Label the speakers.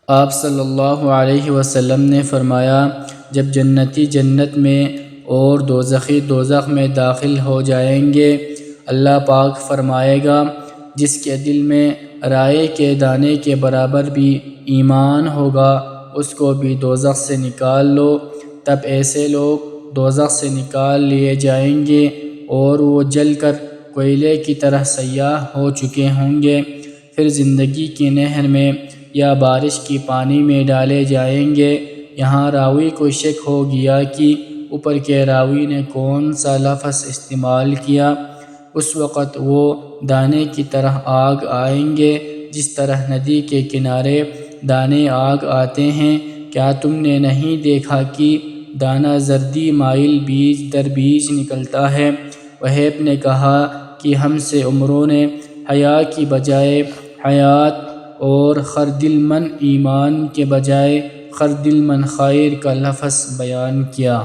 Speaker 1: آپ صلی اللہ علیہ وسلم نے فرمایا، جب جنتی جنت میں اور دوزخی دوزخ میں داخل ہو جائیں گے، اللہ پاک فرمائے گا جس کے دل میں رائے کے دانے کے برابر بھی ایمان ہوگا اس کو بھی دوزخ سے نکال لو۔ تب ایسے لوگ دوزخ سے نکال لیے جائیں گے اور وہ جل کر کوئلے کی طرح سیاہ ہو چکے ہوں گے، پھر زندگی کی نہر میں یا بارش کی پانی میں ڈالے جائیں گے۔ یہاں راوی کو شک ہو گیا کہ اوپر کے راوی نے کون سا لفظ استعمال کیا۔ اس وقت وہ دانے کی طرح آگ آئیں گے جس طرح ندی کے کنارے دانے آگ آتے ہیں۔ کیا تم نے نہیں دیکھا کہ دانہ زردی مائل بیج در بیج نکلتا ہے؟ وہیب نے کہا کہ ہم سے عمروں نے حیا کی بجائے حیات اور خردل من ایمان کے بجائے خردل من خیر کا لفظ بیان کیا۔